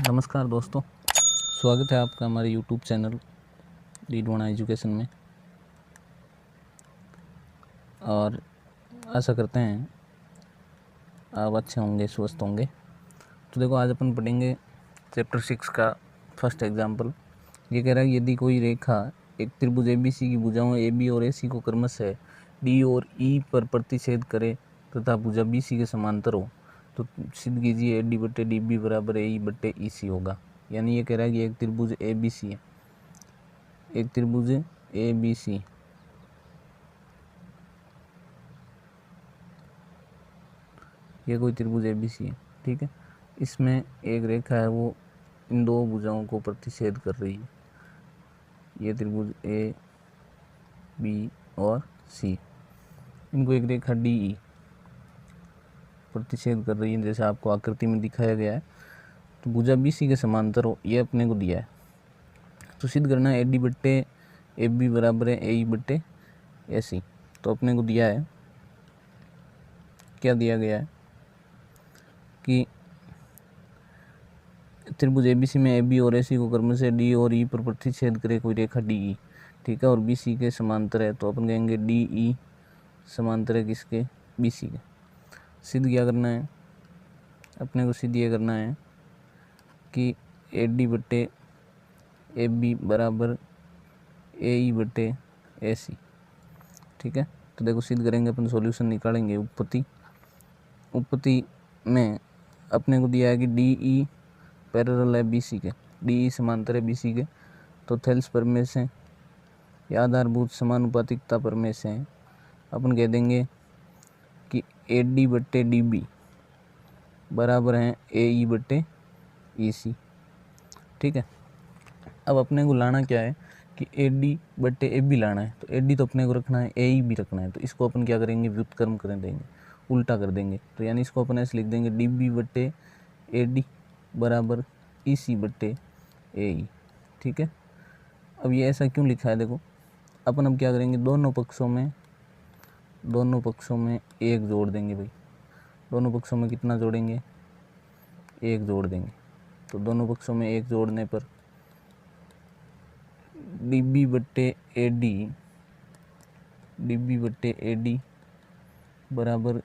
नमस्कार दोस्तों, स्वागत है आपका हमारे YouTube चैनल रीडवाणा एजुकेशन में। और आशा करते हैं आप अच्छे होंगे, स्वस्थ होंगे। तो देखो, आज अपन पढ़ेंगे चैप्टर 6 का फर्स्ट एग्जाम्पल। ये कह रहा है यदि कोई रेखा एक त्रिभुज ABC की भुजाओं AB और AC को क्रमशः D और E पर प्रतिच्छेद करे तथा भुजा BC के समांतर हो तो सिद्ध कीजिए AD बटे DB बराबर AE बटे EC होगा। यानी ये कह रहा है कि एक त्रिभुज ABC है, एक त्रिभुज ABC ये कोई त्रिभुज ABC है, ठीक है। इसमें एक रेखा है, वो इन दो भुजाओं को प्रतिच्छेद कर रही है। ये त्रिभुज A, B और C, इनको एक रेखा DE प्रतिच्छेद कर रही है, जैसे आपको आकृति में दिखाया गया है। तो भुजा BC के समांतर हो, ये अपने को दिया है। तो सिद्ध करना है AD बट्टे AB बराबर है AE बट्टे AC। तो अपने को दिया है, क्या दिया गया है कि त्रिभुज ABC में AB और AC को क्रमशः D और E पर प्रतिच्छेद करे कोई रेखा DE, ठीक है, और BC के समांतर है। तो अपन कहेंगे DE समांतर है किसके? BC के। सिद्ध क्या करना है अपने को? सिद्ध ये करना है कि AD बट्टे AB बराबर AE बट्टे AC, ठीक है। तो देखो, सिद्ध करेंगे अपन, सॉल्यूशन निकालेंगे। उत्पत्ति में अपने को दिया है कि DE पैरेलल है BC के, DE समांतर है BC के। तो थेल्स प्रमेय से या आधारभूत समानुपातिकता प्रमेय से अपन कह देंगे कि AD बट्टे DB बराबर है AE बट्टे EC, ठीक है। अब अपने को लाना क्या है कि AD बट्टे AB लाना है। तो AD तो अपने को रखना है, AE भी रखना है। तो इसको अपन क्या करेंगे? व्युत्क्रम कर देंगे, उल्टा कर देंगे। तो यानी इसको अपन ऐसे लिख देंगे DB बट्टे AD बराबर EC बट्टे AE, ठीक है। अब ये ऐसा क्यों लिखा है? देखो, अपन अब क्या करेंगे, दोनों पक्षों में एक जोड़ देंगे भाई। दोनों पक्षों में कितना जोड़ेंगे? एक जोड़ देंगे। तो दोनों पक्षों में एक जोड़ने पर DB बट्टे AD बराबर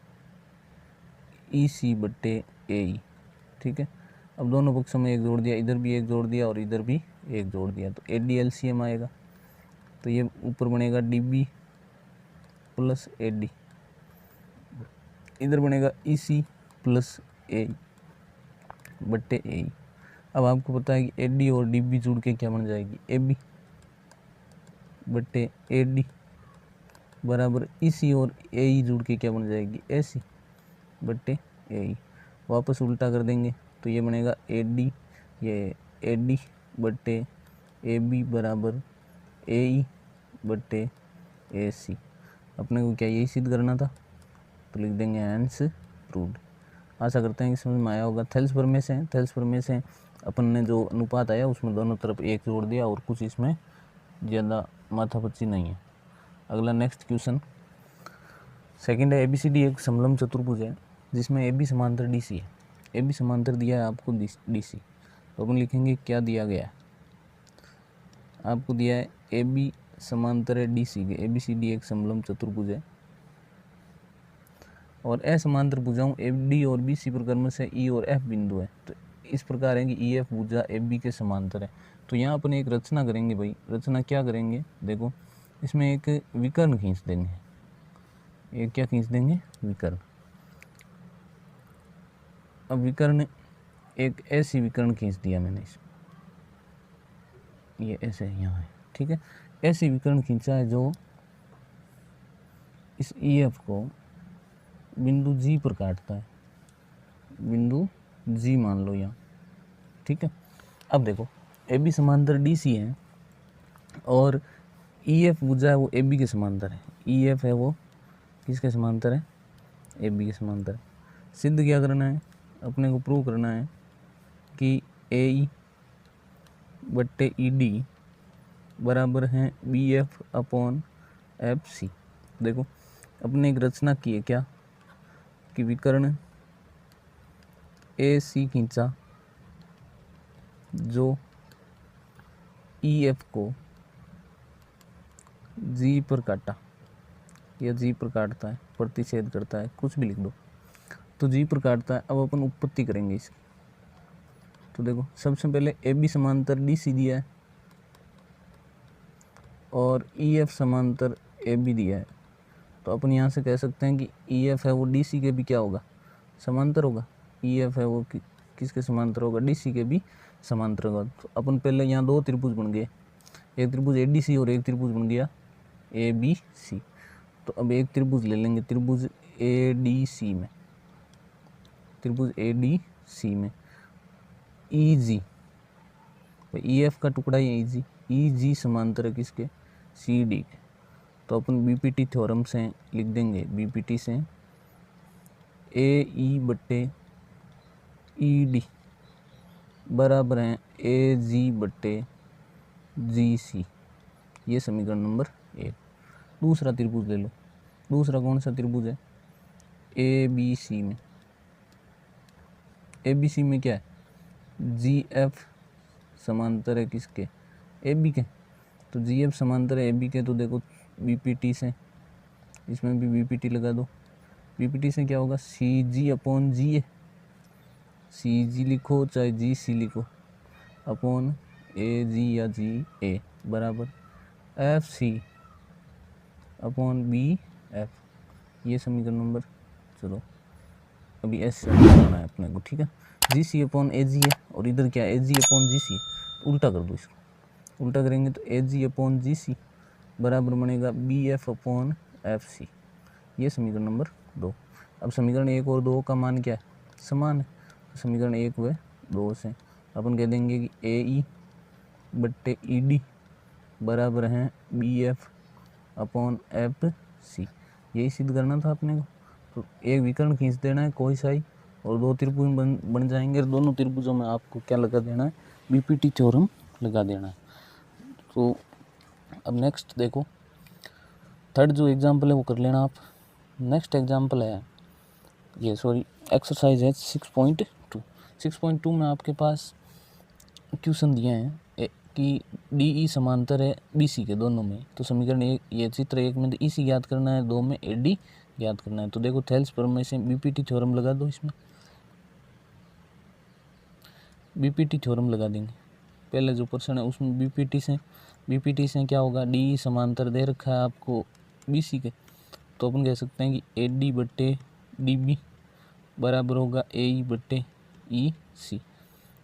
EC बट्टे AE, ठीक है। अब दोनों पक्षों में एक जोड़ दिया, इधर भी एक जोड़ दिया और इधर भी एक जोड़ दिया। तो AD LCM आएगा। तो ये ऊपर बनेगा DB प्लस AD, इधर बनेगा EC प्लस AE बट्टे AE। अब आपको पता है कि AD और DB जुड़ के क्या बन जाएगी? AB बट्टे AD बराबर EC और AE जुड़ के क्या बन जाएगी? AC बट्टे AE। वापस उल्टा कर देंगे तो ये बनेगा AD बट्टे AB बराबर AE बट्टे AC। अपने को क्या यही सिद्ध करना था? तो लिख देंगे हैंस प्रूव्ड। आशा करते हैं कि समझ में आया होगा। थेल्स प्रमेय से अपन ने जो अनुपात आया उसमें दोनों तरफ एक जोड़ दिया और कुछ इसमें ज़्यादा माथापच्ची नहीं है। अगला नेक्स्ट क्वेश्चन सेकंड है। ABCD एक समलंब चतुर्भुज है जिसमें AB समांतर DC है। AB समांतर दिया है आपको DC। तो अपन लिखेंगे क्या दिया गया है? आपको दिया है AB समांतर है DC के। ABCD एक समलंब चतुर्भुज है और असमांतर भुजाओं AD और BC पर क्रमशः E और F बिंदु है। तो इस प्रकार है कि EF भुजा AB के समांतर है। तो यहाँ अपन एक रचना करेंगे भाई। रचना क्या करेंगे? देखो, इसमें एक विकर्ण खींच देंगे। एक क्या खींच देंगे? विकर्ण। अब विकर्ण, एक ऐसी विकर्ण खींच दिया मैंने इसमें, ये ऐसे यहाँ है, ठीक है। ऐसी विकर्ण खींचा है जो इस EF को बिंदु G पर काटता है। बिंदु G मान लो यहाँ, ठीक है। अब देखो, AB समांतर DC है और EF भुजा है वो AB के समांतर है। EF है वो किसके समांतर है? AB के समांतर है। सिद्ध क्या करना है? अपने को प्रूव करना है कि AE बट्टे ED बराबर है BF अपॉन FC। देखो, अपने एक रचना की है क्या कि विकर्ण AC खींचा जो ई एफ को जी पर काटा या जी पर काटता है, प्रतिच्छेद करता है, कुछ भी लिख दो, तो जी पर काटता है। अब अपन उत्पत्ति करेंगे इसकी। तो देखो सबसे पहले ए बी समांतर डी सी दिया है और ई एफ समांतर ए बी दिया है, तो अपन यहाँ से कह सकते हैं कि ई एफ है वो डी सी के भी क्या होगा, समांतर होगा। ई एफ है वो किसके समांतर होगा, डी सी के भी समांतर होगा। तो अपन पहले यहाँ दो त्रिभुज बन गए, एक त्रिभुज ए डी सी और एक त्रिभुज बन गया ए बी सी। तो अब एक त्रिभुज ले लेंगे, त्रिभुज ए डी सी में, त्रिभुज ए डी सी में ई जी, ई एफ का टुकड़ा है ई जी, ई जी समांतर है किसके, सी डी के। तो अपन बीपीटी थ्योरम से लिख देंगे, बीपीटी से ए ई बट्टे ई डी बराबर है ए जी बट्टे जी सी। ये समीकरण नंबर 1। दूसरा त्रिभुज ले लो, दूसरा कौन सा त्रिभुज है, ए बी सी में। ए बी सी में क्या है, जी एफ समांतर है किसके, ए बी के। तो जी एफ समांतर है ए बी के, तो देखो बीपीटी से, इसमें भी बीपीटी लगा दो। बीपीटी से क्या होगा, सी जी अपॉन जी ए, सी जी लिखो चाहे जी सी लिखो, अपॉन ए जी या जी ए बराबर F C upon B F. ये समीकरण नंबर, चलो अभी ऐसे बनाना है अपने को, ठीक है। जी सी अपॉन ए जी है और इधर क्या है, ए जी अपॉन जी सी, उल्टा कर दो इसको। उल्टा करेंगे तो ए जी अपॉन जी सी बराबर बनेगा B F upon F C. ये समीकरण नंबर 2। अब समीकरण 1 और 2 का मान क्या है, समान है। समीकरण 1 व 2 से अपन कह देंगे कि ए ई बट्टे ई डी बराबर हैं B F upon F C. यही सिद्ध करना था अपने को। तो एक विकर्ण खींच देना है कोई साई और दो त्रिभुज बन जाएंगे, और दोनों त्रिभुजों में आपको क्या लगा देना है, बीपीटी थ्योरम लगा देना है। तो अब नेक्स्ट देखो, थर्ड जो एग्जाम्पल है वो कर लेना आप। नेक्स्ट एग्जाम्पल है ये, सॉरी एक्सरसाइज है 6.2। 6.2 में आपके पास क्वेश्चन दिए हैं कि डी ई समांतर है बी सी के दोनों में। तो समीकरण एक, ये चित्र 1 में ई सी ज्ञात करना है, 2 में ए डी ज्ञात करना है। तो देखो थेल्स प्रमेय से बीपीटी थ्योरम लगा दो, इसमें बीपीटी थ्योरम लगा देंगे। पहले जो प्रश्न है उसमें बीपीटी से क्या होगा, डी ई समांतर दे रखा है आपको बी सी के, तो अपन कह सकते हैं कि ए डी बट्टे डी बी बराबर होगा ए ई बट्टे ई सी।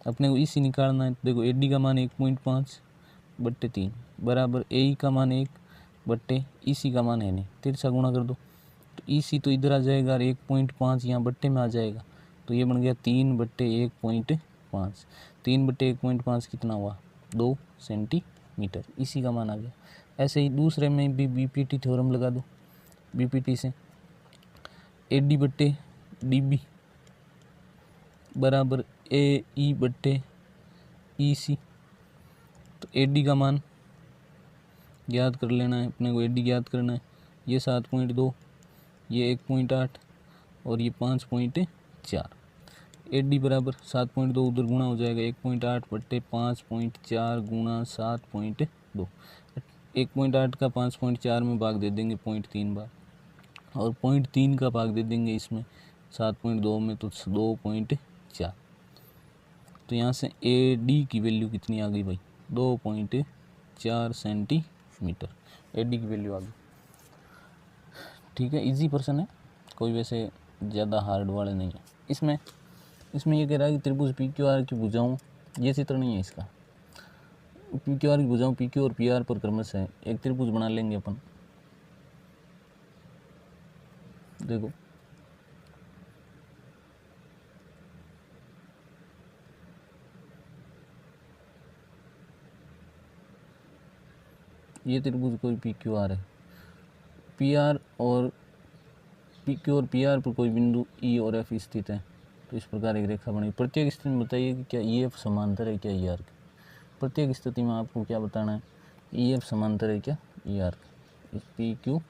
अपने को ई सी निकालना है। तो देखो ए डी का मान 1.5 बट्टे 3 बराबर ए ई का मान 1 बट्टे ई सी का मान है नहीं, तिरछा गुणा कर दो। तो ई सी तो इधर आ जाएगा और 1.5 यहाँ बट्टे में आ जाएगा, तो ये बन गया 3 बट्टे 1.5। 3 बट्टे 1.5 कितना हुआ, 2 सेंटीमीटर, इसी का मान आ गया। ऐसे ही दूसरे में भी बीपीटी थ्योरम लगा दो। बीपीटी से ए डी बट्टे डी बी बराबर ए ई बट्टे ई सी। तो ए डी का मान ज्ञात कर लेना है अपने को, ए डी ज्ञात करना है। ये 7.2, ये 1.8 और ये 5.4। ए डी बराबर 7.2 उधर गुणा हो जाएगा 1.8 बट्टे 5.4 गुणा 7.2। 1.8 का 5.4 में भाग दे देंगे 0.3 बार, और 0.3 का भाग दे देंगे इसमें 7.2 में, तो 2.4। तो यहाँ से ए डी की वैल्यू कितनी आ गई भाई, 2.4 सेंटीमीटर ए डी की वैल्यू आ गई। ठीक है, इजी प्रश्न है, कोई वैसे ज़्यादा हार्ड वाले नहीं है। इसमें ये कह रहा है कि त्रिभुज पी क्यू आर की भुजाओं, ये चित्र नहीं है इसका, पी क्यू आर की भुजाओं पी क्यू और पी आर पर क्रमशः एक त्रिभुज बना लेंगे अपन। देखो ये त्रिभुज कोई पी क्यू आर है, पी आर और पी क्यू और पी आर पर कोई बिंदु ई और एफ स्थित है। तो इस प्रकार एक रेखा बनी। प्रत्येक स्थिति में बताइए कि क्या ई एफ समांतर है क्या ई आर के। प्रत्येक स्थिति में आपको क्या बताना है, ई एफ समांतर है क्या ई आर के। पी क्यू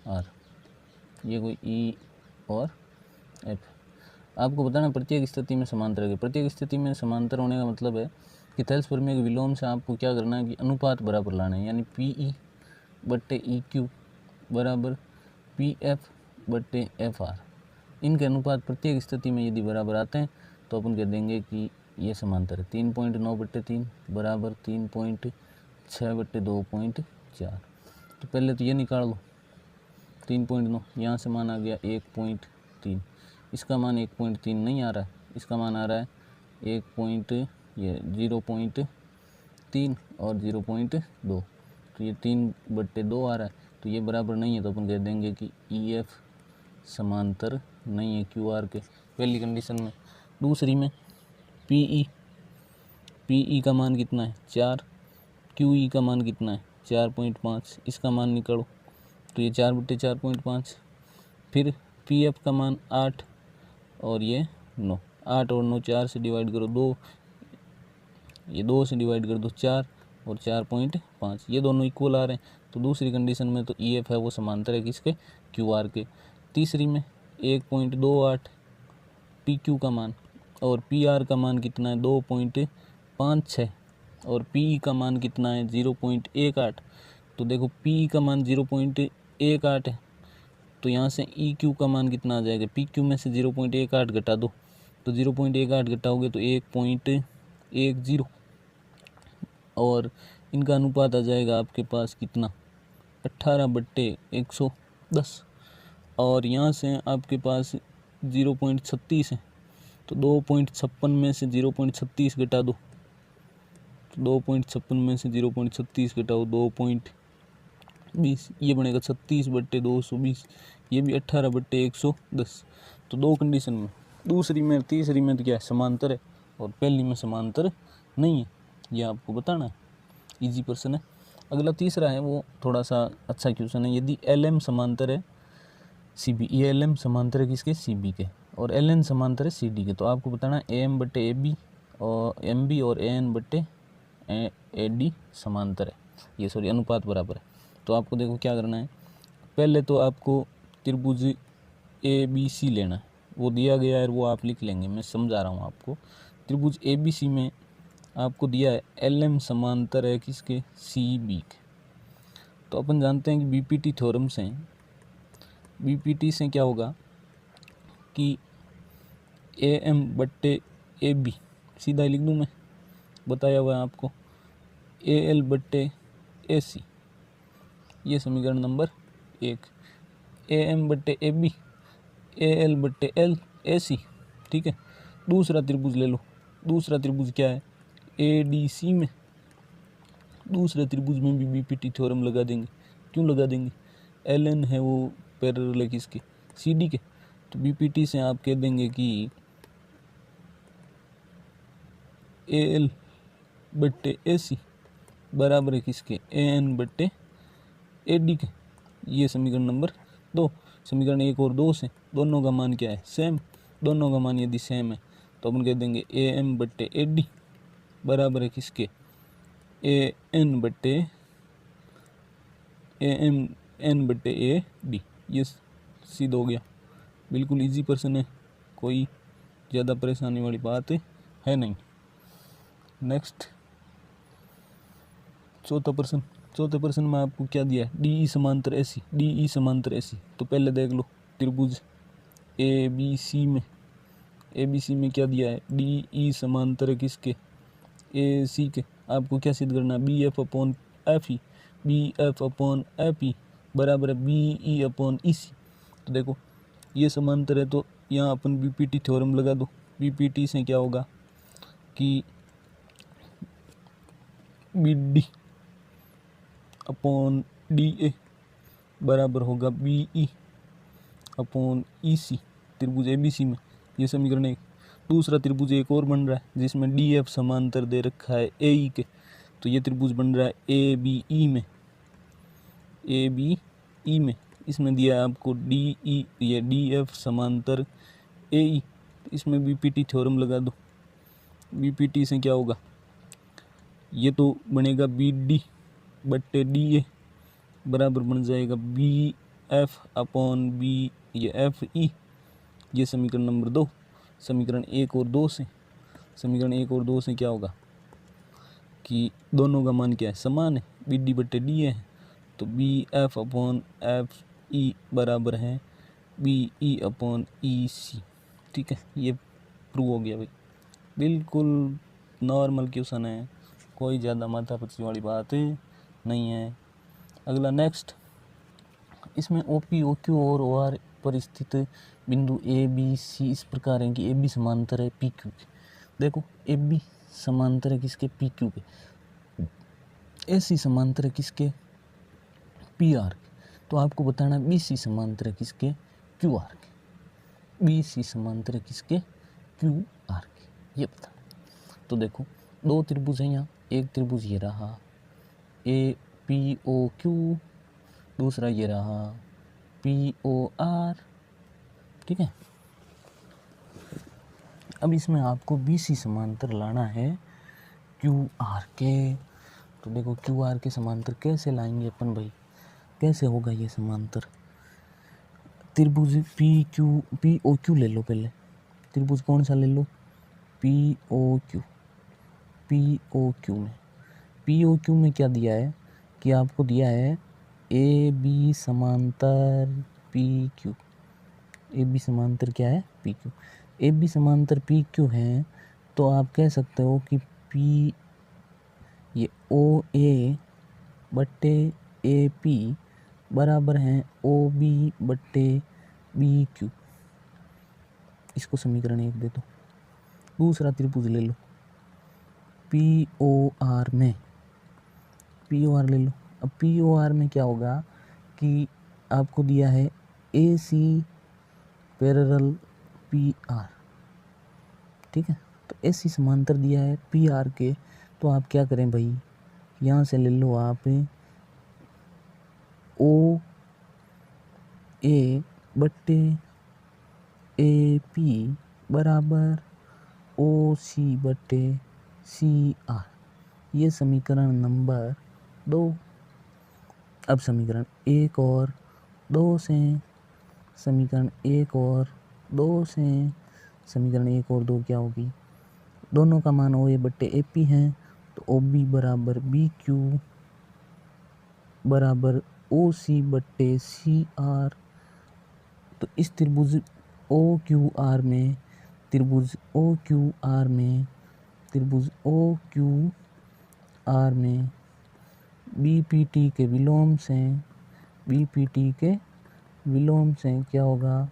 आर ये कोई ई और एफ आपको बताना प्रत्येक स्थिति में समांतर है। प्रत्येक स्थिति में समांतर होने का मतलब है कि तल्स प्रमेय के विलोम से आपको क्या करना है कि अनुपात बराबर लाना है, यानी पी ई बट्टे ई क्यू बराबर पी एफ बट्टे एफ आर। इनके अनुपात प्रत्येक स्थिति में यदि बराबर आते हैं तो अपन कह देंगे कि ये समांतर है। 3.9/3 बराबर 3.6/2.4। तो पहले तो ये निकाल लो 3.9, यहाँ से मान आ गया 1.3, इसका मान 1.3 नहीं आ रहा है, इसका मान आ रहा है 0.3 और 0.2, तो ये 3/2 आ रहा है, तो ये बराबर नहीं है, तो अपन कह देंगे कि ई एफ समांतर नहीं है क्यू आर के, पहली कंडीशन में। दूसरी में पी ई का मान कितना है 4, क्यू ई का मान कितना है 4.5, इसका मान निकालो तो ये 4/4.5। फिर पी एफ का मान 8 और ये 9, 8 और 9 4 से डिवाइड करो 2, ये 2 से डिवाइड कर दो 4 और 4.5, ये दोनों इक्वल आ रहे हैं, तो दूसरी कंडीशन में तो ई एफ है वो समांतर है किसके क्यू आर के। तीसरी में 1.28 पी क्यू का मान और पी आर का मान कितना है 2.56 और पी ई का मान कितना है 0.18। तो देखो पी ई का मान 0.18 है, तो यहाँ से ई क्यू का मान कितना आ जाएगा, पी क्यू में से 0.18 घटा दो, तो 0.18 घटाओगे तो 1.10 और इनका अनुपात आ जाएगा आपके पास कितना 18/110, और यहाँ से आपके पास 0.36 है, तो 2.56 में से 0.36 घटा दो, तो 2.56 में से 0.36 घटाओ 2.20, ये बनेगा 36/220, ये भी 18/110। तो दो कंडीशन में, दूसरी में तीसरी में तो क्या है समांतर है और पहली में समांतर नहीं है, ये आपको बताना है, इजी प्रश्न है। अगला तीसरा है वो थोड़ा सा अच्छा क्वेश्चन है, यदि एल एम समांतर है सी बी, ये एल एम समांतर है किसके सी बी के और एल एन समांतर है सी डी के, तो आपको बताना है ए एम बट्टे ए बी और एम बी और ए एन बट्टे ए डी समांतर है, ये सॉरी अनुपात बराबर है। तो आपको देखो क्या करना है, पहले तो आपको त्रिभुज ए बी सी लेना है, वो दिया गया है वो आप लिख लेंगे, मैं समझा रहा हूँ आपको। त्रिभुज ए बी सी में आपको दिया है एल एम समांतर है किसके सी बी के, तो अपन जानते हैं कि बीपीटी थ्योरम से, बीपीटी से क्या होगा कि ए एम बट्टे ए बी सीधा लिख दूँ मैं, बताया हुआ है आपको, ए एल बट्टे ए सी, ये समीकरण नंबर 1, ए एम बट्टे ए बी ए एल बट्टे एल ए सी, ठीक है। दूसरा त्रिभुज ले लो, दूसरा त्रिभुज क्या है ए डी सी में, दूसरे त्रिभुज में भी बीपीटी थ्योरम लगा देंगे, क्यों लगा देंगे, एल एन है वो पैरेलल है किसके सी डी के, तो बीपीटी से आप कह देंगे कि ए एल बट्टे ए सी बराबर है किसके ए एन बट्टे ए डी के, ये समीकरण नंबर 2। समीकरण 1 और 2 से दोनों का मान क्या है सेम, दोनों का मान यदि सेम है तो अपन कह देंगे ए एम बट्टे ए डी बराबर है किसके ए एन बट्टे ए एम एन बट्टे ए डी, ये सीधा हो गया, बिल्कुल इजी प्रश्न है, कोई ज़्यादा परेशानी वाली बात है नहीं। नेक्स्ट चौथा प्रश्न में आपको क्या दिया है डी ई समांतर ऐसी, डी ई समांतर ऐसी, तो पहले देख लो त्रिभुज ए बी सी में क्या दिया है डी ई समांतर है किसके ए सी के, आपको क्या सिद्ध करना है B F upon F E, B F upon F E बराबर है बी ई अपॉन ई सी। तो देखो ये समांतर है तो यहाँ अपन बीपीटी थ्योरम लगा दो, बीपीटी से क्या होगा कि B D upon D A बराबर होगा बी ई अपॉन ई सी, त्रिभुज ए बी सी में, ये समीकरण 1। दूसरा त्रिभुज एक और बन रहा है जिसमें डी एफ समांतर दे रखा है ए ई के, तो ये त्रिभुज बन रहा है ए बी ई में, ए बी ई में इसमें दिया है आपको डी ई, ये डी एफ समांतर ए ई, इसमें बीपीटी थ्योरम लगा दो, बीपीटी से क्या होगा ये तो बनेगा बी डी बट्टे डी ए बराबर बन जाएगा बी एफ अपॉन बी ये एफ ई, ये समीकरण नंबर 2। समीकरण 1 और 2 से, समीकरण 1 और 2 से क्या होगा कि दोनों का मान क्या है, समान है, बी डी बटे डी है, तो B F upon F E बराबर है बी ई अपॉन ई सी। ठीक है, ये प्रूव हो गया भाई, बिल्कुल नॉर्मल क्वेश्चन है, कोई ज़्यादा माथापच्ची वाली बात नहीं है। अगला नेक्स्ट, इसमें ओ पी ओ क्यू और ओ आर पर स्थित बिंदु ए बी सी इस प्रकार है कि ए बी समांतर है पी क्यू के। देखो ए बी समांतर है किसके, पी क्यू के, ए सी समांतर है किसके, पी आर के। तो आपको बताना बी सी समांतर है किसके, क्यू आर के, बी सी समांतर है किसके, क्यू आर के, ये बताना। तो देखो दो त्रिभुज हैं यहाँ, एक त्रिभुज ये रहा ए पी ओ क्यू, दूसरा ये रहा पी ओ आर। ठीक है, अब इसमें आपको बी सी समांतर लाना है क्यू आर के। तो देखो क्यू आर के समांतर कैसे लाएंगे अपन भाई, कैसे होगा ये समांतर। त्रिभुज पी ओ क्यू ले लो, पहले त्रिभुज कौन सा ले लो, P O Q. P O Q में क्या दिया है कि आपको दिया है ए बी समांतर पी क्यू। ए बी समांतर क्या है, पी क्यू। ए बी समांतर पी क्यू है, तो आप कह सकते हो कि पी ये ओ ए बट्टे ए पी बराबर हैं ओ बी बट्टे बी क्यू। इसको समीकरण 1 दे दो। दूसरा त्रिभुज ले लो पी ओ आर में, पी ओ आर ले लो। अब पी ओ आर में क्या होगा कि आपको दिया है ए सी पैरेलल पी आर। ठीक है, तो ए सी समांतर दिया है पी आर के, तो आप क्या करें भाई, यहाँ से ले लो आप ओ ए बट्टे ए पी बराबर ओ सी बट्टे सी आर, ये समीकरण नंबर 2। अब समीकरण 1 और 2 से, समीकरण 1 और 2 से, समीकरण 1 और 2 क्या होगी, दोनों का मान ओ ए बट्टे ए पी है, तो ओ बी बराबर बी क्यू बराबर ओ सी बट्टे सी आर। तो इस त्रिभुज ओ क्यू आर में, त्रिभुज ओ क्यू आर में, त्रिभुज ओ क्यू आर में बी पी टी के विलोम से, बी पी टी के विलोम से क्या होगा,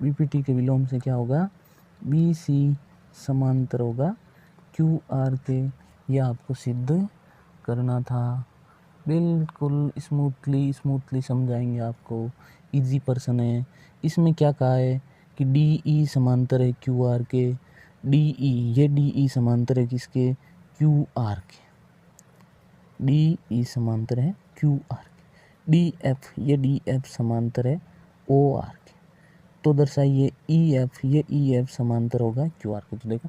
बी पी टी के विलोम से क्या होगा, बी सी समांतर होगा क्यू आर के। यह आपको सिद्ध करना था, बिल्कुल स्मूथली समझाएंगे आपको, इजी पर्सन है। इसमें क्या कहा है कि डी ई समांतर है क्यू आर के, डी ई, ये डी ई समांतर है किसके, क्यू आर के, डी ई समांतर है क्यू आर के। डी एफ, ये डी एफ समांतर है ओ आर के, तो दर्शाइए ई एफ, ये ई एफ समांतर होगा क्यू आर के। तो देखो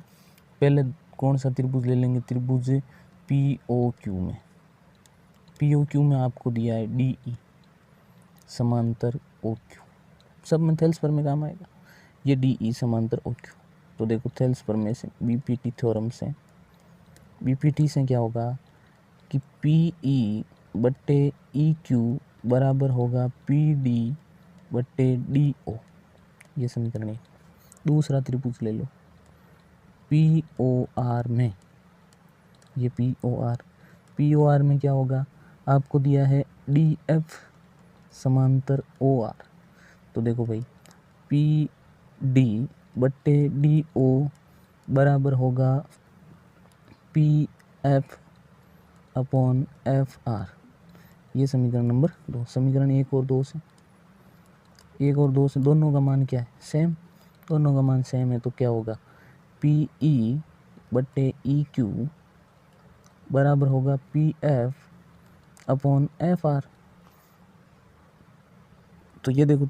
पहले कौन सा त्रिभुज ले लेंगे, त्रिभुज पी ओ क्यू में, पी ओ क्यू में आपको दिया है डी ई समांतर ओ क्यू, सब में थेल्स पर में काम आएगा, ये डी ई समांतर ओ क्यू। तो देखो थेल्स पर में से बी पी टी थ्योरम से, बी पी टी से क्या होगा कि पी ई बट्टे ई क्यू बराबर होगा पी डी बट्टे डी ओ, ये समीकरण है। दूसरा त्रिभुज ले लो पी ओ आर में, ये पी ओ आर में क्या होगा, आपको दिया है डी एफ समांतर ओ आर। तो देखो भाई पी डी बट्टे डी ओ बराबर होगा P F upon F R, ये समीकरण नंबर 2। समीकरण 1 और 2 से, 1 और 2 से दोनों का मान क्या है, सेम, दोनों का मान सेम है, तो क्या होगा पी ई बट्टे ई क्यू बराबर होगा P F upon F R. तो ये देखो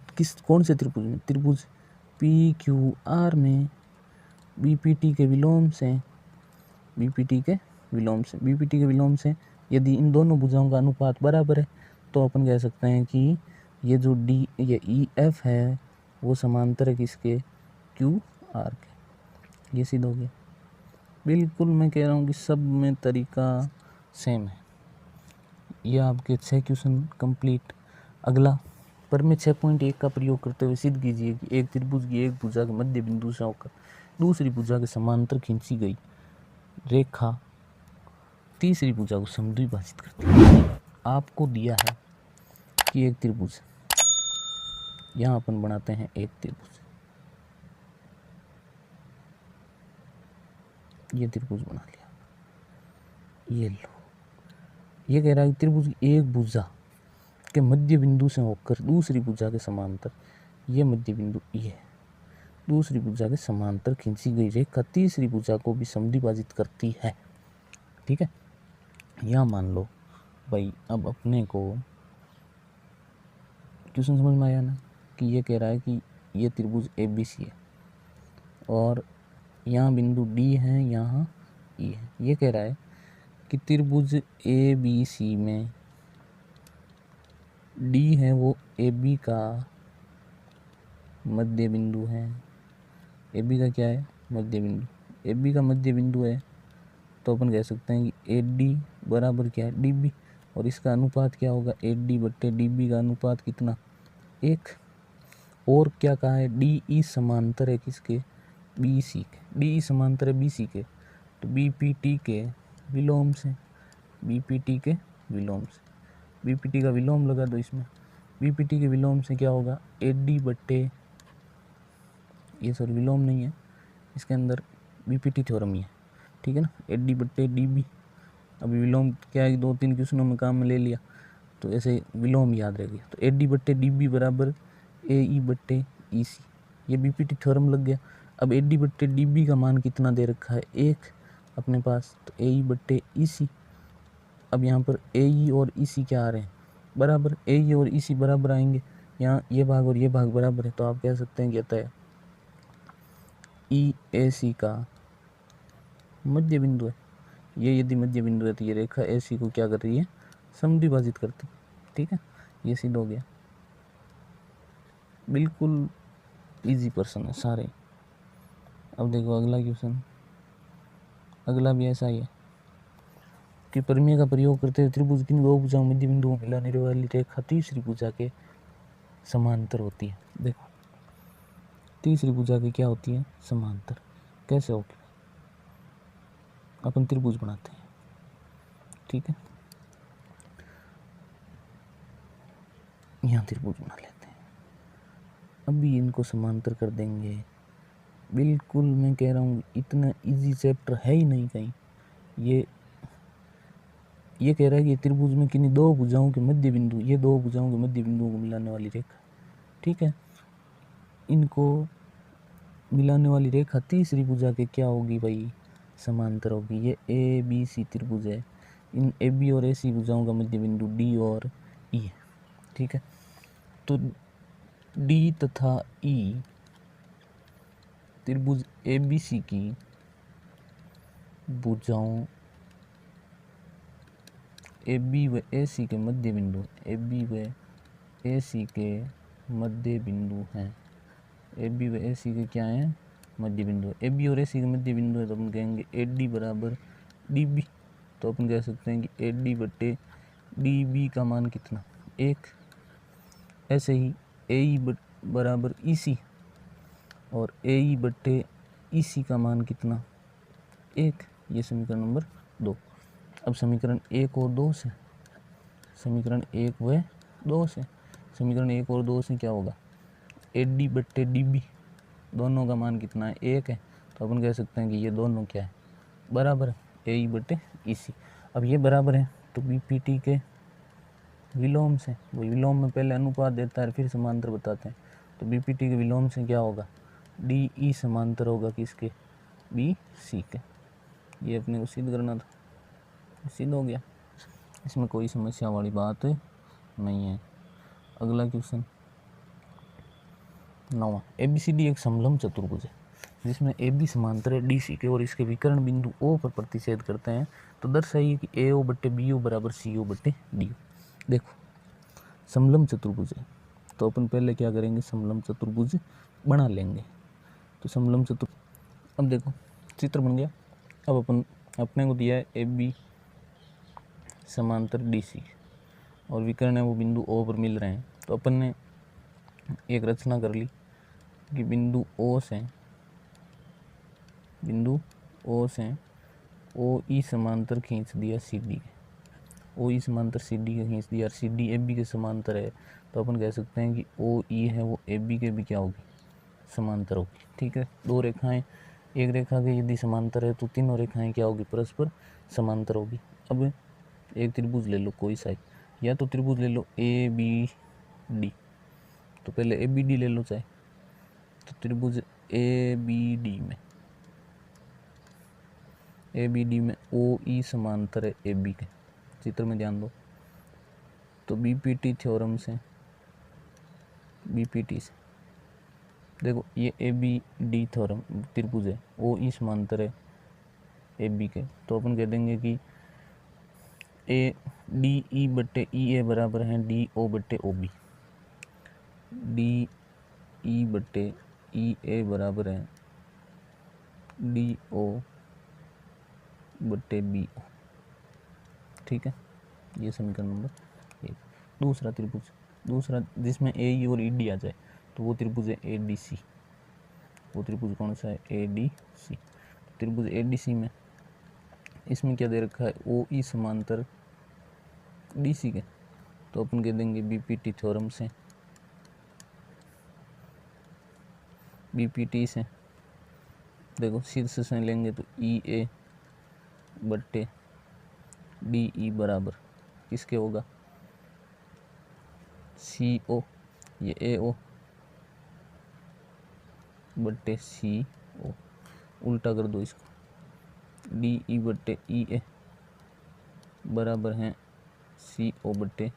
कौन से त्रिभुज में, त्रिभुज पी क्यू आर में बी पी टी के विलोम से, बी पी टी के विलोम से यदि इन दोनों भुजाओं का अनुपात बराबर है, तो अपन कह सकते हैं कि ये जो डी, ये ई एफ है वो समांतर है किसके, क्यू आर के। ये सिद्ध हो गया, बिल्कुल मैं कह रहा हूँ कि सब में तरीका सेम है। यह आपके 6 क्वेश्चन कंप्लीट। अगला पर में 6.1 का प्रयोग करते हुए सिद्ध कीजिए कि एक त्रिभुज की एक भुजा के मध्य बिंदु से होकर दूसरी भुजा के समांतर खींची गई रेखा तीसरी भुजा को समद्विभाजित करती है। आपको दिया है कि एक त्रिभुज, यहाँ अपन बनाते हैं एक त्रिभुज, ये त्रिभुज बना लिया। ये लो, ये कह रहा है कि त्रिभुज की एक भुजा के मध्य बिंदु से होकर दूसरी भुजा के समांतर, ये मध्य बिंदु ये दूसरी भुजा के समांतर खींची गई रेखा तीसरी भुजा को भी समद्विभाजित करती है। ठीक है, यहाँ मान लो भाई, अब अपने को क्वेश्चन समझ में आया ना कि ये कह रहा है कि ये त्रिभुज ABC है और यहाँ बिंदु D है, यहाँ E है। ये कह रहा है कि त्रिभुज ABC में D है वो AB का मध्य बिंदु है। AB का क्या है? मध्य बिंदु। AB का मध्य बिंदु है तो अपन कह सकते हैं कि AD बराबर क्या है? DB। और इसका अनुपात क्या होगा? AD बट्टे DB का अनुपात कितना? 1। और क्या कहा है? DE समांतर है किसके? BC के। DE समांतर है BC के, तो BPT के विलोम से, BPT के विलोम से, BPT का विलोम लगा दो इसमें। BPT के विलोम से क्या होगा? AD बट्टे, ये सॉरी विलोम नहीं है, इसके अंदर BPT थ्योरम ही है, ठीक है ना। AD बट्टे DB। अभी विलोम क्या है, 2-3 क्वेश्चनों में काम में ले लिया तो ऐसे विलोम याद रह गया। तो AD बट्टे DB बराबर AE बट्टे EC, ये BPT थ्योरम लग गया। अब AD बट्टे DB का मान कितना दे रखा है? 1 अपने पास, तो AE बट्टे EC। अब यहाँ पर AE और EC क्या आ रहे हैं? बराबर। AE और EC बराबर आएंगे, यहाँ ये भाग और ये भाग बराबर है, तो आप कह सकते हैं कि अतः EAC का मध्य बिंदु है। ये यदि मध्य बिंदु है तो ये रेखा AC को क्या कर रही है? समद्विभाजित करती। ठीक है, ये सिद्ध हो गया। बिल्कुल इजी प्रश्न है सारे। अब देखो अगला क्वेश्चन, अगला भी ऐसा ही है कि परिमेय का प्रयोग करते हुए त्रिभुज की दो भुजाओं मध्य बिंदुओं को मिलाने वाली रेखा तीसरी भुजा के समांतर होती है। देखो तीसरी भुजा की क्या होती है? समांतर। कैसे होगी? अपन त्रिभुज बनाते हैं, ठीक है, यहाँ त्रिभुज बना लेते हैं। अभी इनको समांतर कर देंगे। बिल्कुल मैं कह रहा हूँ इतना इजी चैप्टर है ही नहीं कहीं। ये कह रहा है कि त्रिभुज में किन्हीं दो भुजाओं के मध्य बिंदु, ये दो भुजाओं के मध्य बिंदुओं को मिलाने वाली रेखा, ठीक है, इनको मिलाने वाली रेखा तीसरी भुजा के क्या होगी भाई? समांतर होगी। ये ABC त्रिभुज है, इन AB और AC भुजाओं का मध्य बिंदु D और E है, ठीक है। तो D तथा E त्रिभुज ABC की भुजाओं AB व AC के मध्य बिंदु, AB व AC के मध्य बिंदु हैं। AB व AC के क्या हैं? मध्य बिंदु। AB और AC के मध्य बिंदु है तो अपन कहेंगे AD बराबर DB। तो अपन कह सकते हैं कि AD बट्टे DB का मान कितना? 1। ऐसे ही AE बराबर EC और AE बट्टे EC का मान कितना? 1। ये समीकरण नंबर 2। अब समीकरण 1 और 2 से, समीकरण 1 व 2 से, समीकरण 1 और 2 से क्या होगा? AD बट्टे DB दोनों का मान कितना है? 1 है, तो अपन कह सकते हैं कि ये दोनों क्या है? बराबर है, AE बट्टे EC। अब ये बराबर है तो BPT के विलोम से, वो विलोम में पहले अनुपात देता है फिर समांतर बताते हैं, तो BPT के विलोम से क्या होगा? DE समांतर होगा किसके? BC के। ये अपने को सिद्ध करना था, सिद्ध हो गया, इसमें कोई समस्या वाली बात नहीं है। अगला क्वेश्चन 9वां, ABCD एक समलंब चतुर्भुज है जिसमें AB समांतर है DC के और इसके विकर्ण बिंदु O पर प्रतिच्छेद करते हैं, तो दर्शाइए कि AO बट्टे BO बराबर CO बट्टे DO। देखो समलंब चतुर्भुज है तो अपन पहले क्या करेंगे? समलंब चतुर्भुज बना लेंगे। तो समलंब चतुर्भुज, अब देखो चित्र बन गया। अब अपने को दिया है ए बी समांतर डी सी और विकर्ण है वो बिंदु ओ पर मिल रहे हैं। तो अपन ने एक रचना कर ली कि बिंदु ओ से ओ ई समांतर खींच दिया सी डी के, ओ ई समांतर सी डी के खींच दिया और सी डी ए बी के समांतर है। तो अपन कह सकते हैं कि ओ ई है वो ए बी के भी क्या होगी, समांतर होगी। ठीक है, दो रेखाएं एक रेखा के यदि समांतर है तो तीनों रेखाएं क्या होगी, परस्पर समांतर होगी। अब एक त्रिभुज ले लो कोई सा, या तो त्रिभुज ले लो ए बी डी, तो पहले ए बी डी ले लो चाहे, तो त्रिभुज ए बी डी में ओ ई समांतर है ए बी के, चित्र में ध्यान दो। तो बीपीटी थ्योरम से देखो ये ए बी डी थ्योरम त्रिभुज है, ओ ई समांतर है ए बी के, तो अपन कह देंगे कि ए डी ई बट्टे ई ए बराबर है डी ओ बट्टे ओ बी, डी ई बट्टे ई ए बराबर है डी ओ बट्टे बी ओ। ठीक है, ये समीकरण नंबर 1। दूसरा त्रिभुज जिसमें ए ई और ई डी आ जाए तो वो त्रिभुज है ए डी सी। वो त्रिभुज कौन सा है, ए डी सी। त्रिभुज ए डी सी में इसमें क्या दे रखा है, ओ ई समांतर डी सी के, तो अपन कह देंगे बीपीटी थ्योरम से, बीपीटी से देखो शीर्ष से लेंगे तो ई ए बट्टे डी ई बराबर किसके होगा, सी ओ, ये ए ओ बट्टे सी ओ, उल्टा कर दो इसको, डी ई बट्टे ई ए बराबर है सी ओ बट्टे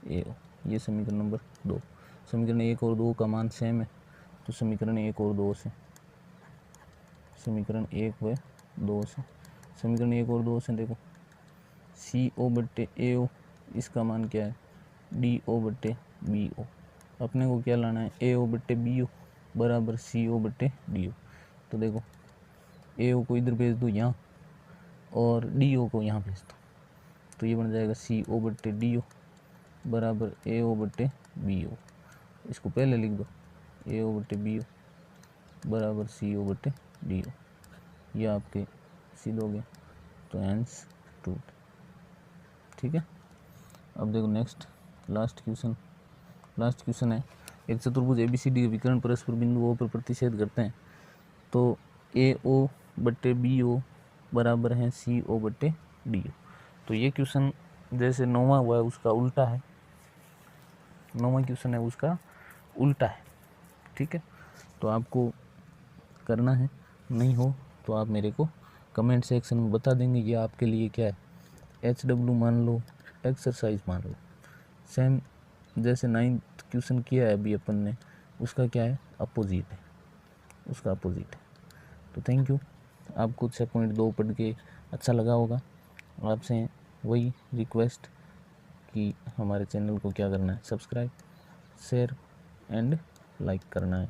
ए ओ। ये समीकरण नंबर 2। समीकरण 1 और 2 का मान सेम है, तो समीकरण 1 और 2 से देखो सी ओ बट्टे ए ओ, इसका मान क्या है, डी ओ बट्टे बी ओ। अपने को क्या लाना है, ए ओ बट्टे बी ओ बराबर सी ओ बट्टे डी ओ। तो देखो ए ओ को इधर भेज दो यहाँ और डी ओ को यहाँ भेज दो, तो ये बन जाएगा सी ओ बट्टे डी ओ बराबर ए ओ बट्टे बी ओ। इसको पहले लिख दो, ए ओ बट्टे बी ओ बराबर सी ओ बट्टे डी ओ। ये आपके सिद्ध हो गए, तो हैंस ट्रूथ। ठीक है, अब देखो नेक्स्ट लास्ट क्वेश्चन है, एक चतुर्भुज एबीसीडी के विकर्ण परस्पर बिंदु ओ पर प्रतिच्छेद करते हैं, तो ए ओ बट्टे बी ओ बराबर है सी ओ बट्टे डी ओ। तो ये क्वेश्चन जैसे 9वां हुआ है उसका उल्टा है, 9वां क्वेश्चन है उसका उल्टा है। ठीक है, तो आपको करना है, नहीं हो तो आप मेरे को कमेंट सेक्शन में बता देंगे ये आपके लिए क्या है, HW मान लो, एक्सरसाइज मान लो, सेम जैसे 9th क्वेश्चन किया है अभी अपन ने, उसका क्या है, अपोजिट है, उसका अपोजिट है। तो थैंक यू, आपको 6.2 पढ़ के अच्छा लगा होगा। आपसे वही रिक्वेस्ट कि हमारे चैनल को क्या करना है, सब्सक्राइब, शेयर एंड लाइक करना है।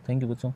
थैंक यू बच्चों।